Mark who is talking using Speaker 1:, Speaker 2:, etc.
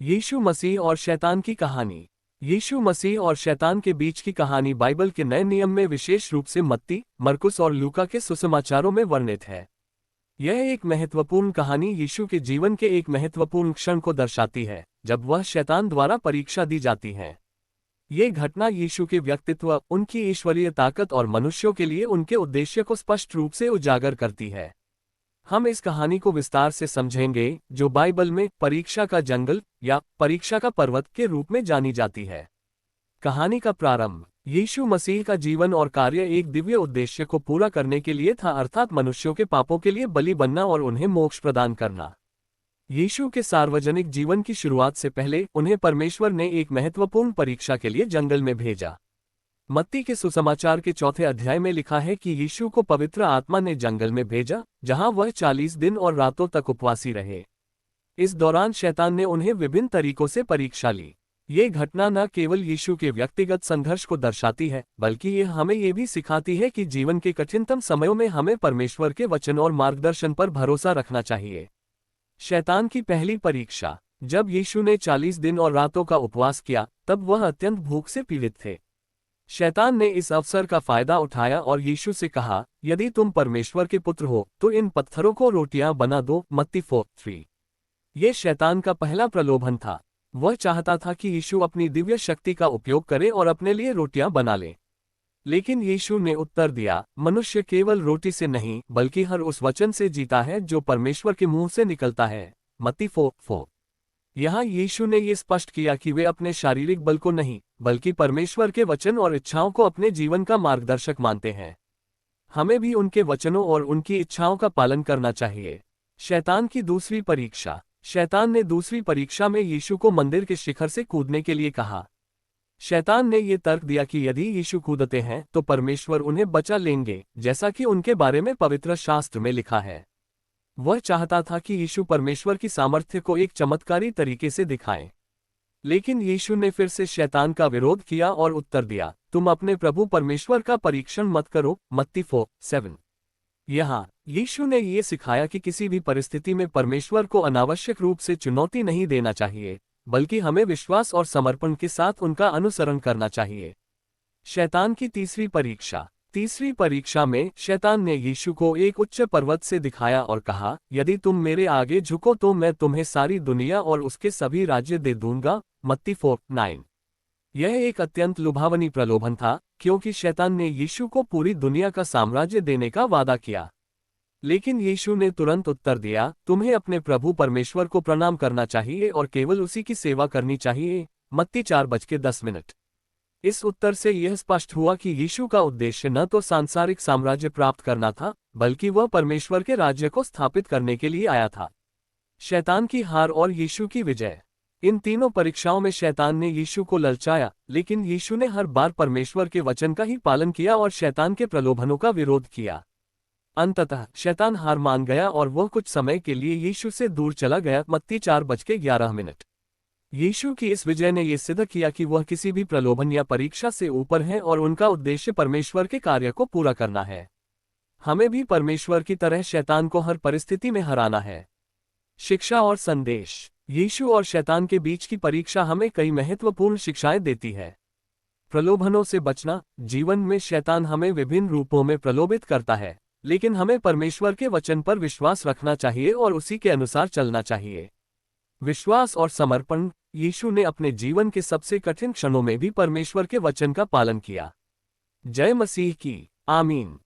Speaker 1: यीशु मसीह और शैतान की कहानी। यीशु मसीह और शैतान के बीच की कहानी बाइबल के नए नियम में विशेष रूप से मत्ती, मरकुस और लूका के सुसमाचारों में वर्णित है। यह एक महत्वपूर्ण कहानी यीशु के जीवन के एक महत्वपूर्ण क्षण को दर्शाती है, जब वह शैतान द्वारा परीक्षा दी जाती है। ये घटना यीशु के व्यक्तित्व, उनकी ईश्वरीय ताकत और मनुष्यों के लिए उनके उद्देश्य को स्पष्ट रूप से उजागर करती है। हम इस कहानी को विस्तार से समझेंगे, जो बाइबल में परीक्षा का जंगल या परीक्षा का पर्वत के रूप में जानी जाती है। कहानी का प्रारंभ। यीशु मसीह का जीवन और कार्य एक दिव्य उद्देश्य को पूरा करने के लिए था, अर्थात मनुष्यों के पापों के लिए बलि बनना और उन्हें मोक्ष प्रदान करना। यीशु के सार्वजनिक जीवन की शुरुआत से पहले उन्हें परमेश्वर ने एक महत्वपूर्ण परीक्षा के लिए जंगल में भेजा। मत्ती के सुसमाचार के 4 अध्याय में लिखा है कि यीशु को पवित्र आत्मा ने जंगल में भेजा, जहां वह 40 दिन और रातों तक उपवासी रहे। इस दौरान शैतान ने उन्हें विभिन्न तरीकों से परीक्षा ली। ये घटना न केवल यीशु के व्यक्तिगत संघर्ष को दर्शाती है, बल्कि यह हमें ये भी सिखाती है कि जीवन के कठिनतम समयों में हमें परमेश्वर के वचन और मार्गदर्शन पर भरोसा रखना चाहिए। शैतान की पहली परीक्षा। जब यीशु ने 40 दिन और रातों का उपवास किया, तब वह अत्यंत भूख से पीड़ित थे। शैतान ने इस अवसर का फायदा उठाया और यीशु से कहा, यदि तुम परमेश्वर के पुत्र हो तो इन पत्थरों को रोटियां बना दो। मत्ती 4:3। ये शैतान का पहला प्रलोभन था। वह चाहता था कि यीशु अपनी दिव्य शक्ति का उपयोग करे और अपने लिए रोटियां बना ले। लेकिन यीशु ने उत्तर दिया, मनुष्य केवल रोटी से नहीं बल्कि हर उस वचन से जीता है जो परमेश्वर के मुंह से निकलता है। मत्ती 4:4। यहाँ यीशु ने ये स्पष्ट किया कि वे अपने शारीरिक बल को नहीं, बल्कि परमेश्वर के वचन और इच्छाओं को अपने जीवन का मार्गदर्शक मानते हैं। हमें भी उनके वचनों और उनकी इच्छाओं का पालन करना चाहिए। शैतान की दूसरी परीक्षा। शैतान ने दूसरी परीक्षा में यीशु को मंदिर के शिखर से कूदने के लिए कहा। शैतान ने ये तर्क दिया कि यदि यीशु कूदते हैं तो परमेश्वर उन्हें बचा लेंगे, जैसा कि उनके बारे में पवित्र शास्त्र में लिखा है। वह चाहता था कि यीशु परमेश्वर की सामर्थ्य को एक चमत्कारी तरीके से दिखाएं। लेकिन यीशु ने फिर से शैतान का विरोध किया और उत्तर दिया, तुम अपने प्रभु परमेश्वर का परीक्षण मत करो। मत्ती 4:7। यहाँ यीशु ने ये सिखाया कि किसी भी परिस्थिति में परमेश्वर को अनावश्यक रूप से चुनौती नहीं देना चाहिए, बल्कि हमें विश्वास और समर्पण के साथ उनका अनुसरण करना चाहिए। शैतान की तीसरी परीक्षा। तीसरी परीक्षा में शैतान ने यीशु को एक उच्च पर्वत से दिखाया और कहा, यदि तुम मेरे आगे झुको तो मैं तुम्हें सारी दुनिया और उसके सभी राज्य दे दूंगा। मत्ती 4:9। यह एक अत्यंत लुभावनी प्रलोभन था, क्योंकि शैतान ने यीशु को पूरी दुनिया का साम्राज्य देने का वादा किया। लेकिन यीशु ने तुरंत उत्तर दिया, तुम्हें अपने प्रभु परमेश्वर को प्रणाम करना चाहिए और केवल उसी की सेवा करनी चाहिए। मत्ती 4:10। इस उत्तर से यह स्पष्ट हुआ कि यीशु का उद्देश्य न तो सांसारिक साम्राज्य प्राप्त करना था, बल्कि वह परमेश्वर के राज्य को स्थापित करने के लिए आया था। शैतान की हार और यीशु की विजय। इन तीनों परीक्षाओं में शैतान ने यीशु को ललचाया, लेकिन यीशु ने हर बार परमेश्वर के वचन का ही पालन किया और शैतान के प्रलोभनों का विरोध किया। अंततः शैतान हार मान गया और वह कुछ समय के लिए यीशु से दूर चला गया। मत्ती 4:11। यीशु की इस विजय ने यह सिद्ध किया कि वह किसी भी प्रलोभन या परीक्षा से ऊपर है और उनका उद्देश्य परमेश्वर के कार्य को पूरा करना है। हमें भी परमेश्वर की तरह शैतान को हर परिस्थिति में हराना है। शिक्षा और संदेश। यीशु और शैतान के बीच की परीक्षा हमें कई महत्वपूर्ण शिक्षाएं देती है। प्रलोभनों से बचना। जीवन में शैतान हमें विभिन्न रूपों में प्रलोभित करता है, लेकिन हमें परमेश्वर के वचन पर विश्वास रखना चाहिए और उसी के अनुसार चलना चाहिए। विश्वास और समर्पण। यीशु ने अपने जीवन के सबसे कठिन क्षणों में भी परमेश्वर के वचन का पालन किया। जय मसीह की। आमीन।